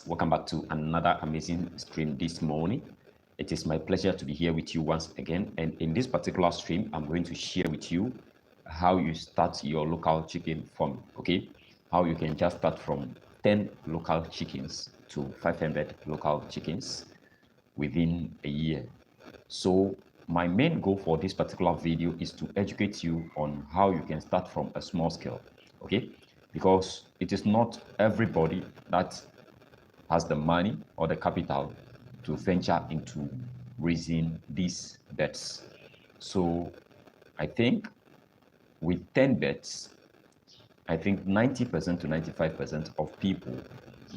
welcome back to another amazing stream this morning. It is my pleasure to be here with you once again, and in this particular stream I'm going to share with you how you start your local chicken farm. Okay, how you can just start from 10 local chickens to 500 local chickens within a year. So my main goal for this particular video is to educate you on how you can start from a small scale. Okay, because it is not everybody that has the money or the capital to venture into raising these bets. So I think with 10 bets, I think 90% to 95% of people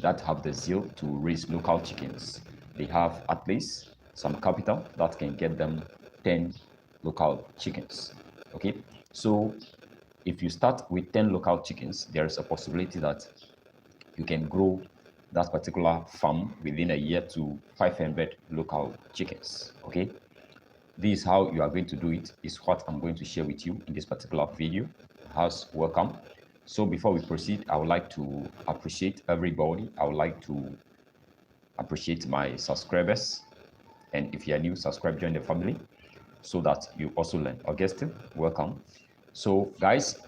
that have the zeal to raise local chickens, they have at least some capital that can get them 10 local chickens. Okay, so if you start with 10 local chickens, there is a possibility that you can grow that particular farm within a year to 500 local chickens. Okay, this is how you are going to do it, is what I'm going to share with you in this particular video. House welcome. So before we proceed, I would like to appreciate everybody. I would like to appreciate my subscribers, and if you are new, subscribe, join the family so that you also learn. Augustine, welcome. So guys,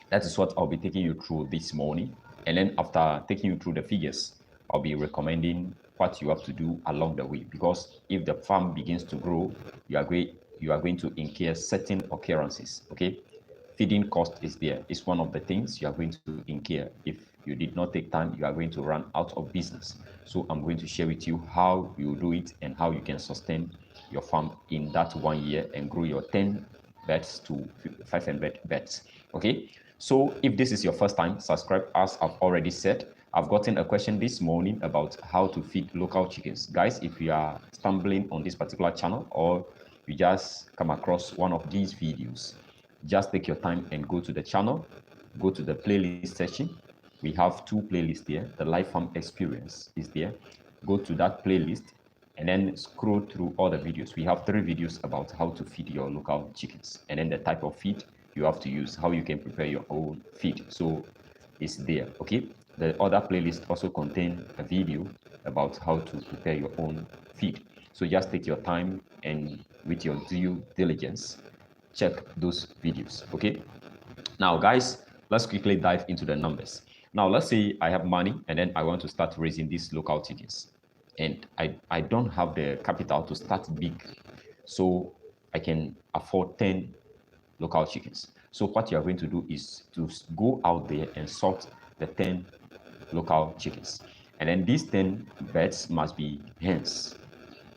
that is what I'll be taking you through this morning. And then after taking you through the figures, I'll be recommending what you have to do along the way. Because if the farm begins to grow, you are going to incur certain occurrences. Okay, feeding cost is there. It's one of the things you are going to incur. If you did not take time, you are going to run out of business. So I'm going to share with you how you do it and how you can sustain your farm in that 1 year and grow your 10 beds to 500 beds. Okay, so if this is your first time, subscribe. As I've already said, I've gotten a question this morning about how to feed local chickens. Guys, if you are stumbling on this particular channel or you just come across one of these videos, just take your time and go to the channel, go to the playlist section. We have 2 playlists there. The live farm experience is there. Go to that playlist and then scroll through all the videos. We have 3 videos about how to feed your local chickens, and then the type of feed you have to use, how you can prepare your own feed. So it's there. Okay, the other playlist also contain a video about how to prepare your own feed. So just take your time and with your due diligence, check those videos. Okay, now guys, let's quickly dive into the numbers. Now let's say I have money and then I want to start raising these local chickens, and I don't have the capital to start big, so I can afford 10 local chickens. So what you are going to do is to go out there and sort the 10 local chickens, and then these 10 birds must be hens.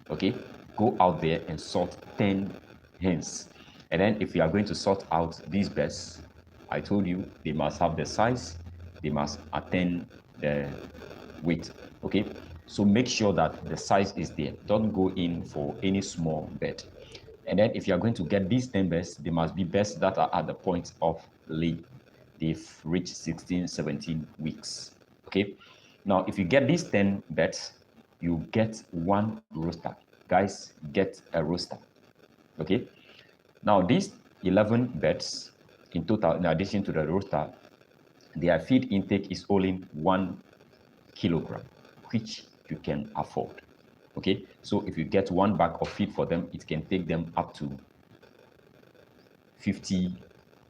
Okay, go out there and sort 10 hens, and then if you are going to sort out these birds, I told you they must have the size, they must attain the weight. Okay, so make sure that the size is there. Don't go in for any small bird. And then if you are going to get these 10 birds, they must be birds that are at the point of laying. They've reached 16, 17 weeks. Okay, now if you get these 10 birds, you get 1 rooster. Guys, get a rooster. Okay, now these 11 birds in total, in addition to the rooster, their feed intake is only 1 kilogram, which you can afford. Okay, so if you get 1 bag of feed for them, it can take them up to 50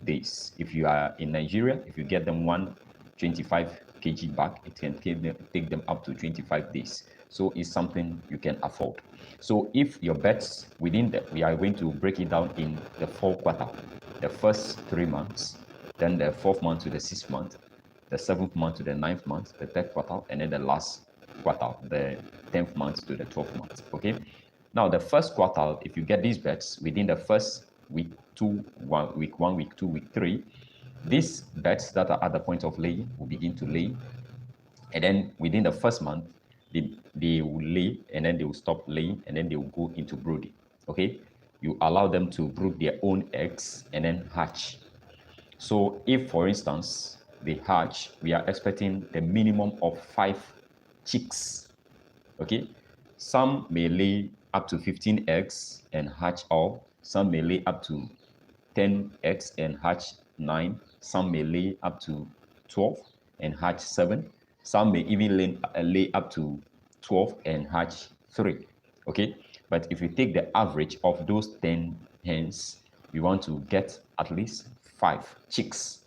days. If you are in Nigeria, if you get them 125 kg bag, it can take them up to 25 days. So it's something you can afford. So if your bets within that, we are going to break it down in the 4 quarter, the first 3 months, then the 4th month to the 6th month, the 7th month to the 9th month, the 3rd quarter, and then the last quarter, the 10th month to the 12th month. Okay, now the first quarter, if you get these bets within the first week, 1 week, 2 week, 3, these bets that are at the point of laying will begin to lay, and then within the first month they will lay, and then they will stop laying, and then they will go into brooding. Okay, you allow them to brood their own eggs and then hatch. So if for instance they hatch, we are expecting the minimum of 5 chicks. Okay, some may lay up to 15 eggs and hatch all. Some may lay up to 10 eggs and hatch 9. Some may lay up to 12 and hatch 7. Some may even lay up to 12 and hatch 3. Okay, but if you take the average of those 10 hens, you want to get at least 5 chicks.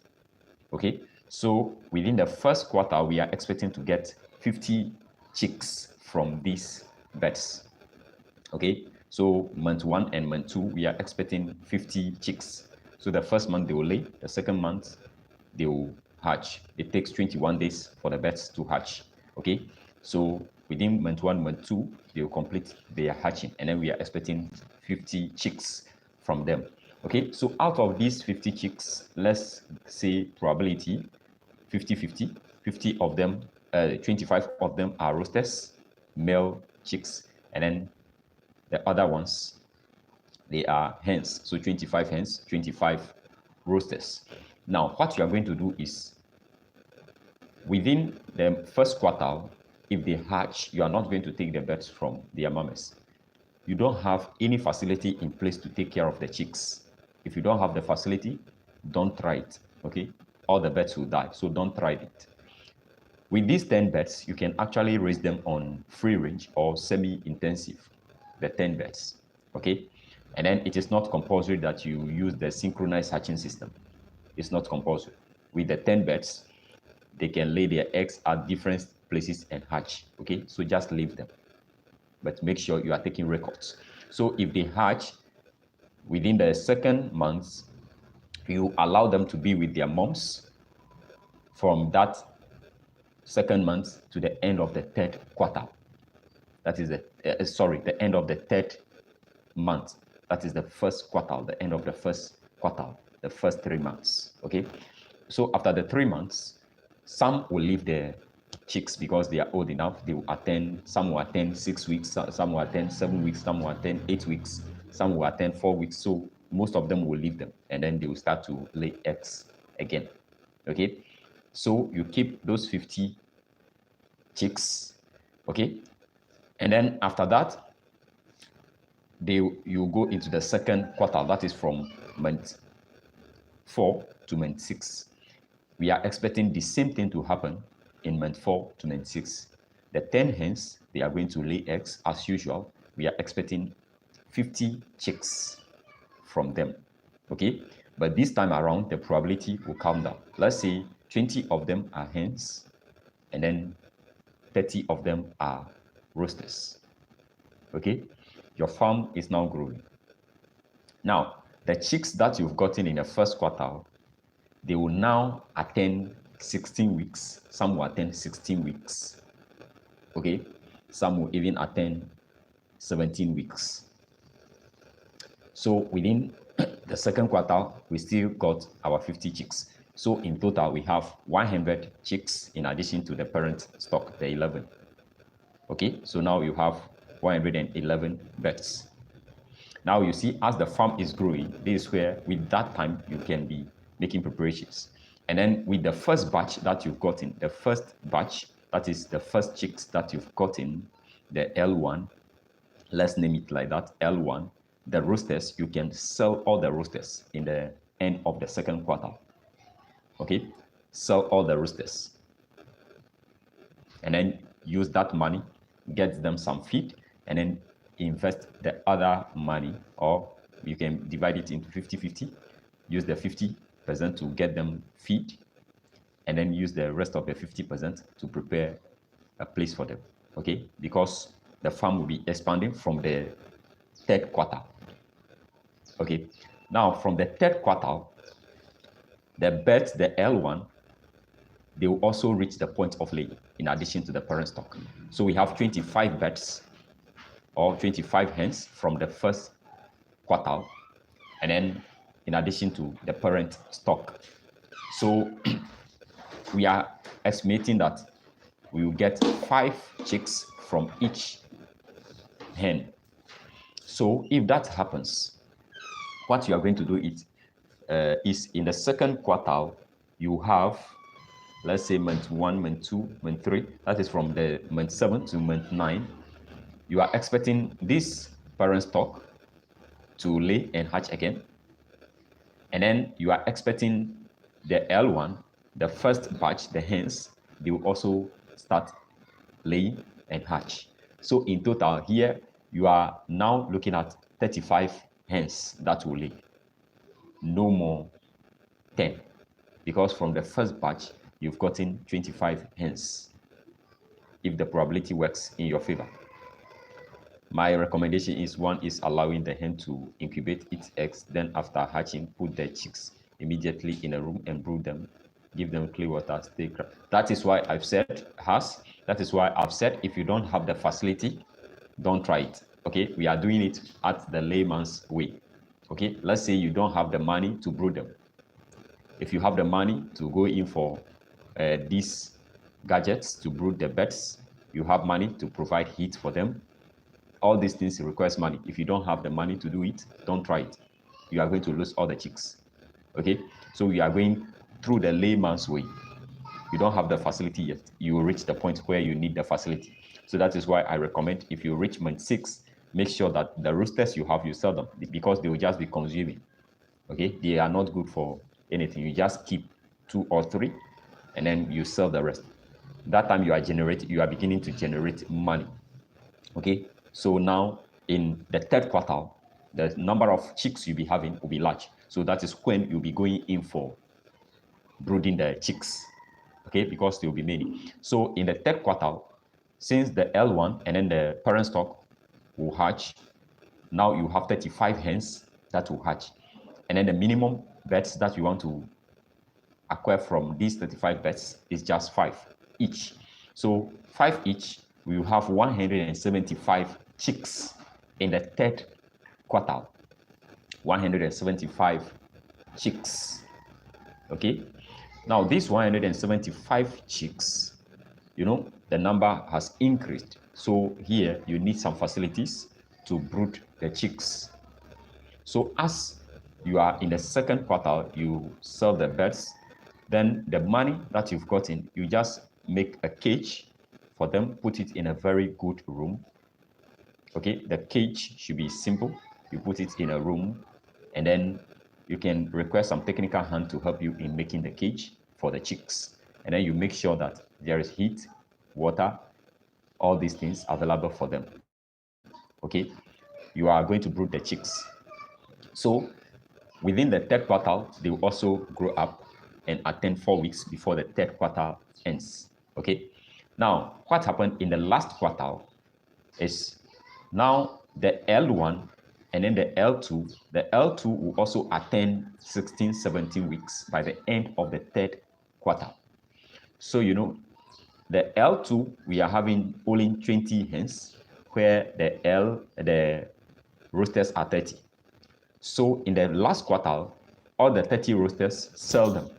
Okay, so within the first quarter, we are expecting to get 50 chicks from these birds. Okay, so month 1 and month 2, we are expecting 50 chicks. So the first month they will lay, the second month they will hatch. It takes 21 days for the birds to hatch. Okay, so within month 1, month 2, they will complete their hatching, and then we are expecting 50 chicks from them. Okay, so out of these 50 chicks, let's say probability 50-50, 50 of them, 25 of them are roosters, male chicks, and then the other ones, they are hens. So 25 hens, 25 roosters. Now, what you are going to do is, within the first quarter, if they hatch, you are not going to take the birds from their mamas. You don't have any facility in place to take care of the chicks. If you don't have the facility, don't try it, okay? All the birds will die, so don't try it. With these 10 birds, you can actually raise them on free range or semi-intensive, the 10 birds, okay? And then it is not compulsory that you use the synchronized hatching system. It's not compulsory. With the 10 birds, they can lay their eggs at different places and hatch, okay? So just leave them, but make sure you are taking records. So if they hatch within the second month, you allow them to be with their moms from that second month to the end of the third quarter. That is the end of the third month. That is the first quarter, the end of the first quarter, the first 3 months. Okay. So after the 3 months, some will leave the chicks because they are old enough. They will attend, some will attend 6 weeks, some will attend 7 weeks, some will attend 8 weeks, some will attend 4 weeks. So most of them will leave them, and then they will start to lay eggs again. Okay. So you keep those 50 chicks, okay? And then after that, you go into the second quarter. That is from month 4 to month 6. We are expecting the same thing to happen in month 4 to month 6. The 10 hens, they are going to lay eggs as usual. We are expecting 50 chicks from them, okay? But this time around, the probability will come down. Let's say 20 of them are hens, and then 30 of them are roosters, okay? Your farm is now growing. Now, the chicks that you've gotten in the first quarter, they will now attend 16 weeks. Some will attend 16 weeks, okay? Some will even attend 17 weeks. So within the second quarter, we still got our 50 chicks. So in total, we have 100 chicks in addition to the parent stock, the 11. Okay, so now you have 111 birds. Now you see, as the farm is growing, this is where with that time you can be making preparations. And then with the first batch that you've gotten, the first batch, that is the first chicks that you've gotten, the L1, let's name it like that, L1, the roosters, you can sell all the roosters in the end of the second quarter. Okay, sell all the roosters. And then use that money, get them some feed, and then invest the other money, or you can divide it into 50-50. Use the 50% to get them feed, and then use the rest of the 50% to prepare a place for them, okay? Because the farm will be expanding from the third quarter, okay? Now, from the third quarter, the birds, the L1, they will also reach the point of laying in addition to the parent stock. So we have 25 birds or 25 hens from the first quarter, and then in addition to the parent stock. So we are estimating that we will get 5 chicks from each hen. So if that happens, what you are going to do is in the second quarter, you have, let's say, month 1, month 2, month 3, that is from the month 7 to month 9, you are expecting this parent stock to lay and hatch again. And then you are expecting the L1, the first batch, the hens, they will also start laying and hatch. So in total here, you are now looking at 35 hens that will lay, no more 10, because from the first batch, you've gotten 25 hens if the probability works in your favor. My recommendation is one is allowing the hen to incubate its eggs, then after hatching, put the chicks immediately in a room and brood them, give them clean water, stay calm. That is why I've said, that is why I've said if you don't have the facility, don't try it. Okay, we are doing it at the layman's way. Okay, let's say you don't have the money to brood them. If you have the money to go in for these gadgets to brood the birds, you have money to provide heat for them. All these things requires money. If you don't have the money to do it, don't try it. You are going to lose all the chicks. Okay, so we are going through the layman's way. You don't have the facility yet. You will reach the point where you need the facility. So that is why I recommend if you reach month 6, make sure that the roosters you have, you sell them, because they will just be consuming. Okay, they are not good for anything. You just keep 2 or 3 and then you sell the rest. That time you are beginning to generate money. Okay, so now in the third quarter, the number of chicks you'll be having will be large. So that is when you'll be going in for brooding the chicks. Okay, because there will be many. So in the third quarter, since the L1 and then the parent stock will hatch, now you have 35 hens that will hatch. And then the minimum birds that you want to acquire from these 35 birds is just 5 each. So 5 each, we will have 175 chicks in the third quarter. 175 chicks. Okay. Now these 175 chicks, the number has increased. So here you need some facilities to brood the chicks. So as you are in the second quarter, you sell the birds, then the money that you've gotten, you just make a cage for them, put it in a very good room. Okay, the cage should be simple. You put it in a room, and then you can request some technical hand to help you in making the cage for the chicks. And then you make sure that there is heat, water, all these things available for them. Okay, you are going to brood the chicks. So within the third quarter, they will also grow up and attend 4 weeks before the third quarter ends. Okay, now what happened in the last quarter is now the L1 and then the L2 will also attend 16, 17 weeks by the end of the third quarter. So, the L2, we are having only 20 hens, where the roosters are 30. So in the last quarter, all the 30 roosters, sell them.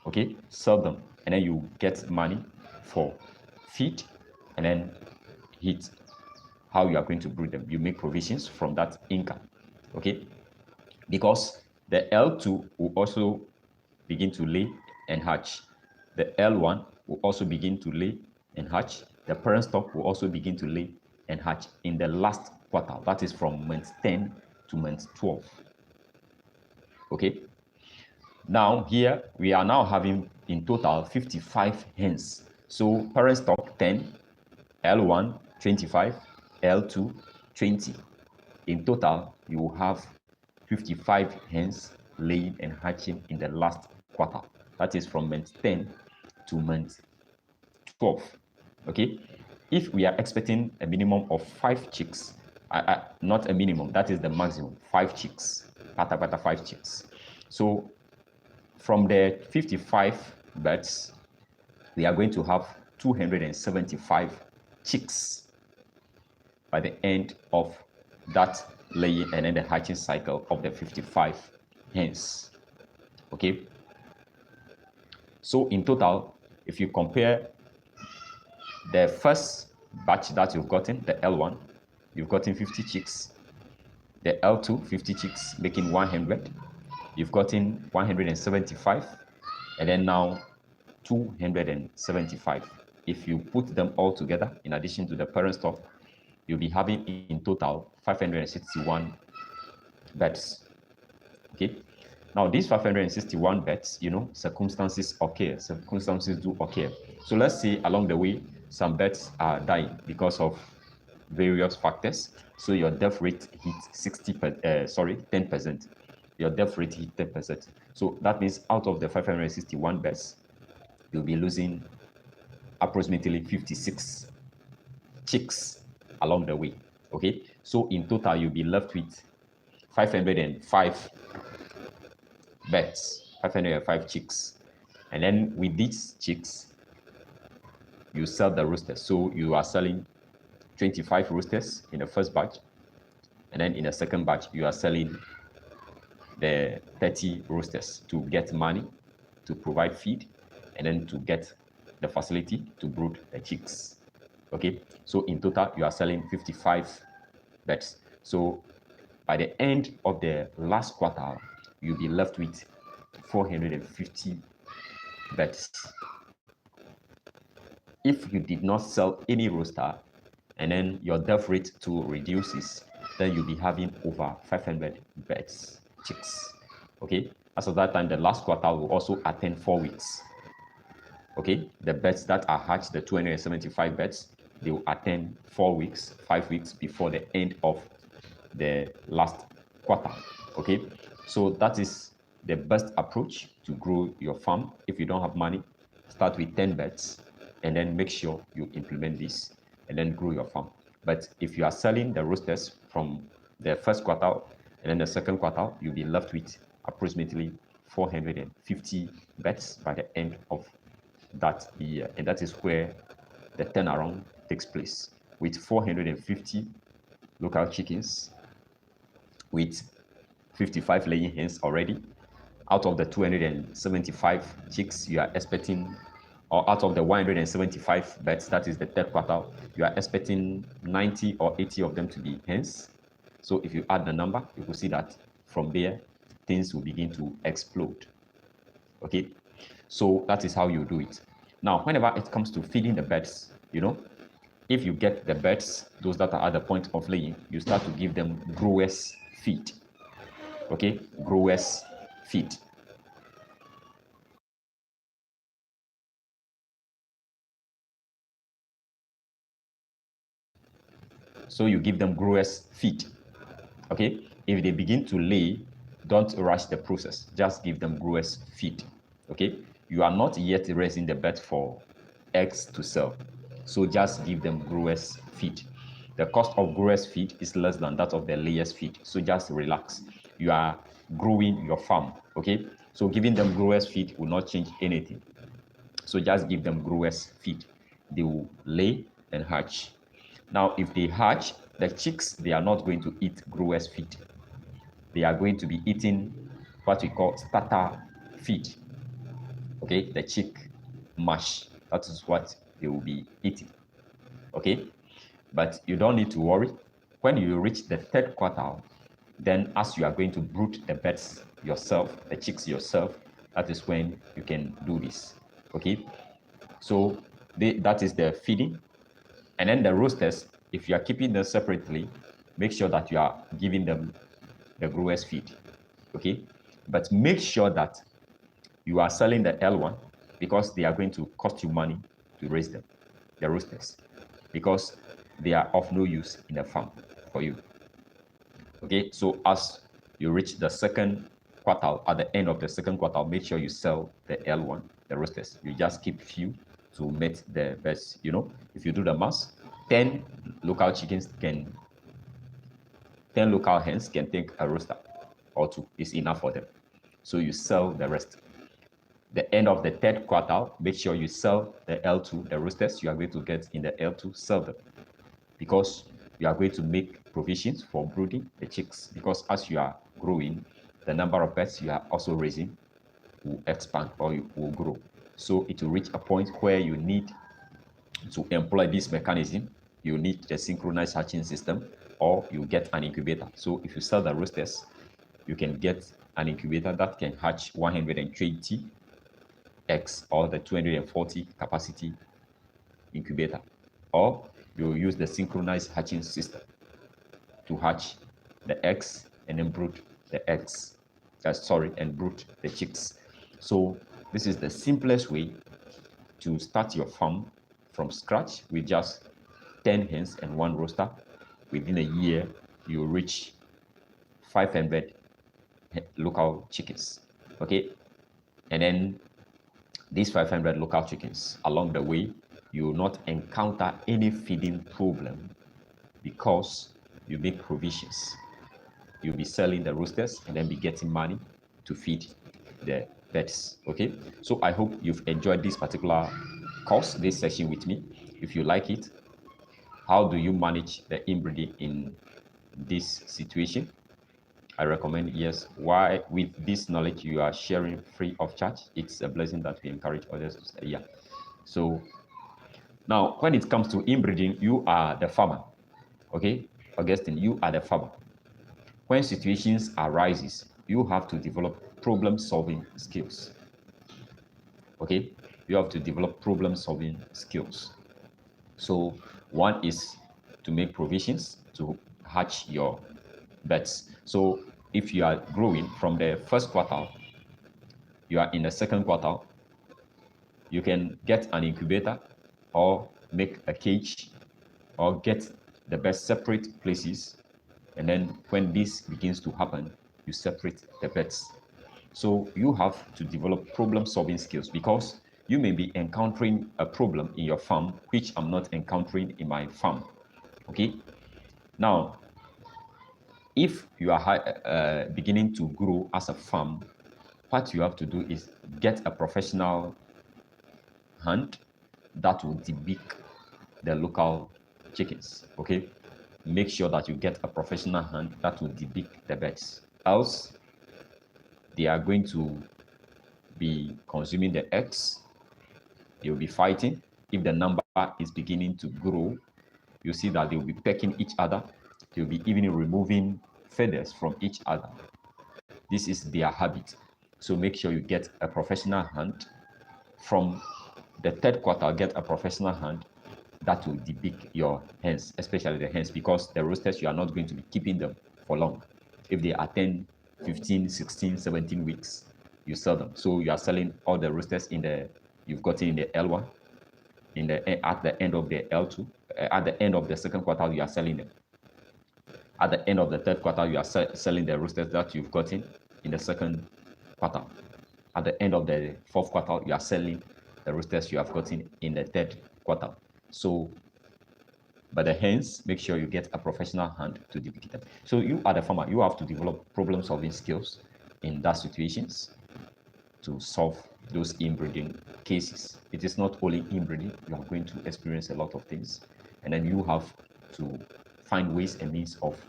Okay, sell them. And then you get money for feed and then heat. How you are going to brood them. You make provisions from that income. Okay, because the L2 will also begin to lay and hatch. The L1 will also begin to lay and hatch. The parent stock will also begin to lay and hatch in the last quarter. That is from month 10 to month 12. Okay. Now here we are now having in total 55 hens. So parent stock 10, L1 25, L2 20. In total, you will have 55 hens laying and hatching in the last quarter. That is from month 10 to month 12. Okay, if we are expecting a minimum of 5 chicks, not a minimum, that is the maximum, 5 chicks, 5 chicks. So from the 55 birds, we are going to have 275 chicks by the end of that laying and then the hatching cycle of the 55 hens. Okay, so in total, if you compare the first batch that you've gotten, the L1, you've gotten 50 chicks. The L2, 50 chicks, making 100. You've gotten 175, and then now 275. If you put them all together, in addition to the parent stock, you'll be having in total 561 birds. Okay. Now these 561 birds, circumstances occur. Circumstances do occur. So let's say along the way, some birds are dying because of various factors. So your death rate hits 10%. Your death rate hit 10%. So that means out of the 561 birds, you'll be losing approximately 56 chicks along the way. Okay, so in total, you'll be left with 505 birds, 505 chicks. And then with these chicks, you sell the roosters. So you are selling 25 roosters in the first batch. And then in the second batch, you are selling the 30 roosters to get money, to provide feed, and then to get the facility to brood the chicks. Okay, so in total, you are selling 55 birds. So by the end of the last quarter, you'll be left with 450 birds. If you did not sell any rooster and then your death rate too reduces, then you'll be having over 500 birds, chicks. Okay, as of that time, the last quarter will also attain 4 weeks. Okay, the birds that are hatched, the 275 birds, they will attain 4 weeks, 5 weeks before the end of the last quarter. Okay, so that is the best approach to grow your farm. If you don't have money, start with 10 birds and then make sure you implement this and then grow your farm. But if you are selling the roosters from the first quarter and then the second quarter, you'll be left with approximately 450 birds by the end of that year. And that is where the turnaround takes place. With 450 local chickens, with 55 laying hens already, out of the 275 chicks you are expecting, or out of the 175 birds, that is the third quarter, you are expecting 90 or 80 of them to be hens. So if you add the number, you will see that from there, things will begin to explode. Okay, so that is how you do it. Now, whenever it comes to feeding the birds, if you get the birds, those that are at the point of laying, you start to give them growers feed. Okay, growers feed. So you give them growers feed. Okay, if they begin to lay, don't rush the process. Just give them growers feed. Okay, you are not yet raising the bird for eggs to sell, so just give them growers feed. The cost of growers feed is less than that of the layers feed, so just relax. You are growing your farm. Okay, so giving them growers feed will not change anything. So just give them growers feed. They will lay and hatch. Now, if they hatch, the chicks, they are not going to eat growers feed. They are going to be eating what we call starter feed. Okay, the chick mash. That is what they will be eating. Okay, but you don't need to worry. When you reach the third quarter, then as you are going to brood the birds yourself, the chicks yourself, that is when you can do this. Okay, so that is the feeding. And then the roosters, if you are keeping them separately, make sure that you are giving them the growers feed. Okay, but make sure that you are selling the L1 because they are going to cost you money to raise them, the roosters, because they are of no use in the farm for you. Okay, so as you reach the second quarter, at the end of the second quarter, make sure you sell the L1, the roosters. You just keep few to meet the best. If you do the math, 10 local chickens can 10 local hens can take a rooster or two. Is enough for them. So you sell the rest. The end of the third quarter, make sure you sell the L2, the roosters you are going to get in the L2, sell them. Because you are going to make provisions for brooding the chicks. Because as you are growing, the number of birds you are also raising will expand or will grow. So it will reach a point where you need to employ this mechanism. You need the synchronized hatching system, or you get an incubator. So if you sell the roosters, you can get an incubator that can hatch 120 eggs, or the 240 capacity incubator, or you use the synchronized hatching system to hatch the eggs and then brood the eggs. And brood the chicks. So this is the simplest way to start your farm from scratch with just 10 hens and 1 rooster, within a year, you reach 500 local chickens. Okay. And then these 500 local chickens, along the way, you will not encounter any feeding problem because you make provisions. You'll be selling the roosters and then be getting money to feed the pets. Okay. So I hope you've enjoyed this particular course, this session with me. If you like it, how do you manage the inbreeding in this situation? I recommend yes. Why, with this knowledge you are sharing free of charge, it's a blessing that we encourage others to say. Yeah. So now, when it comes to inbreeding, you are the farmer. Okay, Augustine, you are the farmer. When situations arises, you have to develop problem-solving skills. Okay, you have to develop problem-solving skills. So one is to make provisions to hatch your birds. So if you are growing from the first quarter, you are in the second quarter, you can get an incubator or make a cage or get the best separate places. And then when this begins to happen, you separate the birds. So you have to develop problem-solving skills because you may be encountering a problem in your farm, which I'm not encountering in my farm. Okay. Now, if you are beginning to grow as a farm, what you have to do is get a professional hand that will debeak the local chickens. Okay. Make sure that you get a professional hand that will debeak the birds. Else, they are going to be consuming the eggs. They will be fighting. If the number is beginning to grow, you see that they will be pecking each other. They will be even removing feathers from each other. This is their habit. So make sure you get a professional hand. From the third quarter, get a professional hand that will debeak your hens, especially the hens, because the roosters, you are not going to be keeping them for long. If they are 10, 15, 16, 17 weeks, you sell them. So you are selling all the roosters you've gotten in the L1, at the end of the L2, at the end of the second quarter, you are selling them. At the end of the third quarter, you are selling the roosters that you've gotten in the second quarter. At the end of the fourth quarter, you are selling the roosters you have gotten in the third quarter. So, but the hens, make sure you get a professional hand to depict them. So you are the farmer, you have to develop problem-solving skills in that situations to solve those inbreeding cases. It is not only inbreeding, you are going to experience a lot of things, and then you have to find ways and means of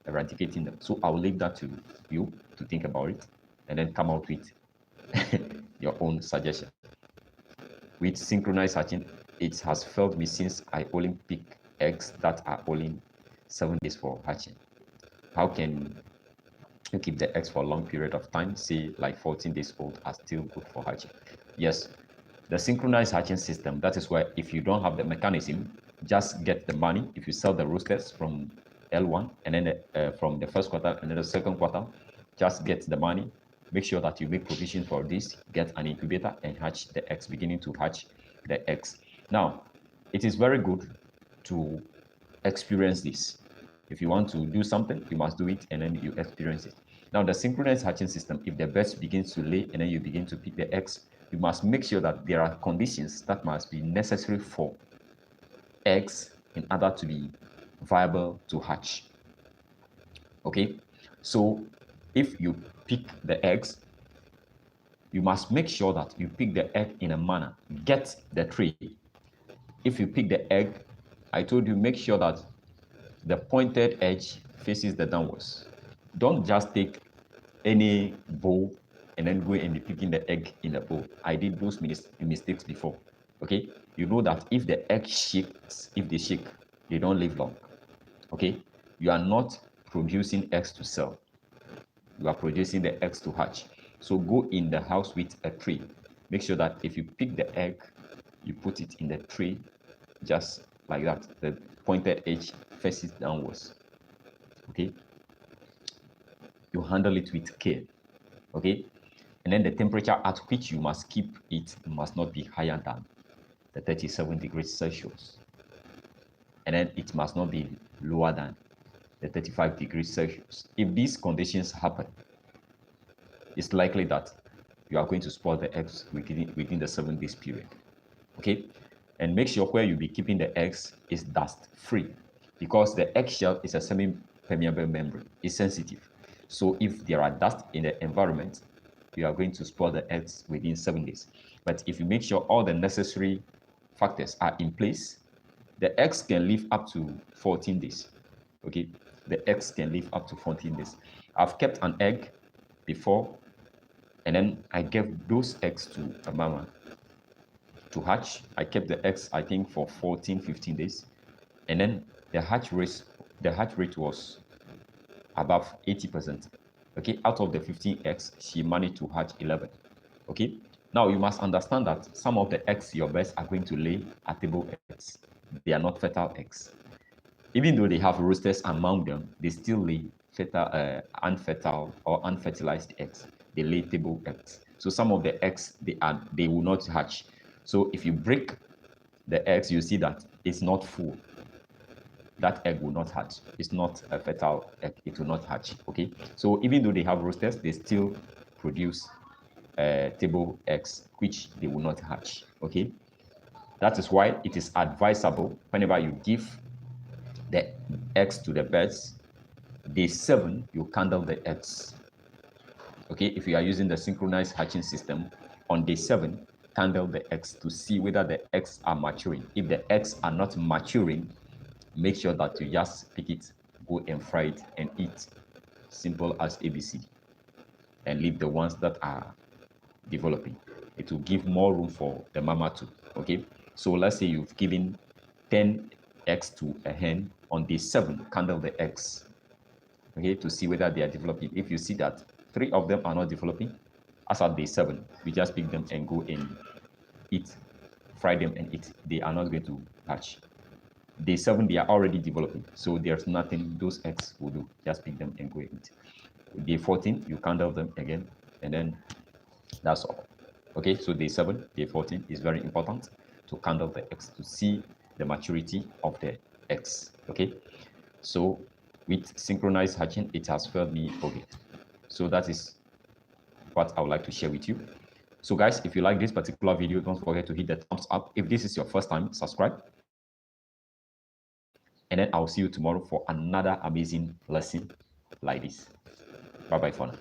eradicating them. So I'll leave that to you to think about it and then come out with your own suggestion. With synchronized hatching, it has failed me since I only pick eggs that are only 7 days for hatching. How can you keep the eggs for a long period of time, say like 14 days old, are still good for hatching? Yes, the synchronized hatching system, that is why if you don't have the mechanism, just get the money. If you sell the roosters from L1 and then from the first quarter and then the second quarter, just get the money. Make sure that you make provision for this, get an incubator and hatch the eggs, beginning to hatch the eggs. Now, it is very good to experience this. If you want to do something, you must do it and then you experience it. Now, the synchronized hatching system, if the birds begins to lay and then you begin to pick the eggs, you must make sure that there are conditions that must be necessary for eggs in order to be viable to hatch. Okay, so if you pick the eggs, you must make sure that you pick the egg in a manner. Get the tray. If you pick the egg, I told you, make sure that the pointed edge faces the downwards. Don't just take any bowl and then go and be picking the egg in the bowl. I did those mistakes before. Okay, you know that if the egg shakes, if they shake, they don't live long. Okay, you are not producing eggs to sell, you are producing the eggs to hatch. So go in the house with a tray. Make sure that if you pick the egg, you put it in the tray just like that. The pointed edge faces downwards. Okay, you handle it with care. Okay, and then the temperature at which you must keep it must not be higher than the 37 degrees Celsius. And then it must not be lower than the 35 degrees Celsius. If these conditions happen, it's likely that you are going to spoil the eggs within the 7 days period. Okay? And make sure where you'll be keeping the eggs is dust free, because the eggshell is a semi-permeable membrane. It's sensitive. So if there are dust in the environment, you are going to spoil the eggs within 7 days. But if you make sure all the necessary factors are in place, the eggs can live up to 14 days. Okay? The eggs can live up to 14 days. I've kept an egg before, and then I gave those eggs to a mama to hatch. I kept the eggs, I think, for 14, 15 days. And then the hatch rate was above 80%. Okay, out of the 15 eggs, she managed to hatch 11. Okay, now you must understand that some of the eggs your birds are going to lay are table eggs. They are not fertile eggs. Even though they have roosters among them, they still lay unfertile or unfertilized eggs. They lay table eggs. So some of the eggs they will not hatch. So if you break the eggs, you see that it's not full. That egg will not hatch. It's not a fertile egg. It will not hatch. Okay. So even though they have roosters, they still produce table eggs, which they will not hatch. Okay. That is why it is advisable whenever you give the eggs to the birds, day 7, you candle the eggs. Okay, if you are using the synchronized hatching system, on day 7, candle the eggs to see whether the eggs are maturing. If the eggs are not maturing, make sure that you just pick it, go and fry it and eat. Simple as ABC. And leave the ones that are developing. It will give more room for the mama too. Okay, so let's say you've given 10 eggs to a hen. On day 7, candle the eggs, okay, to see whether they are developing. If you see that 3 of them are not developing, as at day 7, you just pick them and go and eat, fry them and eat. They are not going to hatch. Day 7, they are already developing, so there's nothing those eggs will do. Just pick them and go and eat. Day 14, you candle them again, and then that's all. Okay, so day 7, day 14 is very important to candle the eggs to see the maturity of the eggs. Okay, so with synchronized hatching, it has failed me okay. So that is what I would like to share with you. So guys, if you like this particular video, don't forget to hit the thumbs up. If this is your first time, subscribe. And then I'll see you tomorrow for another amazing lesson like this. Bye bye for now.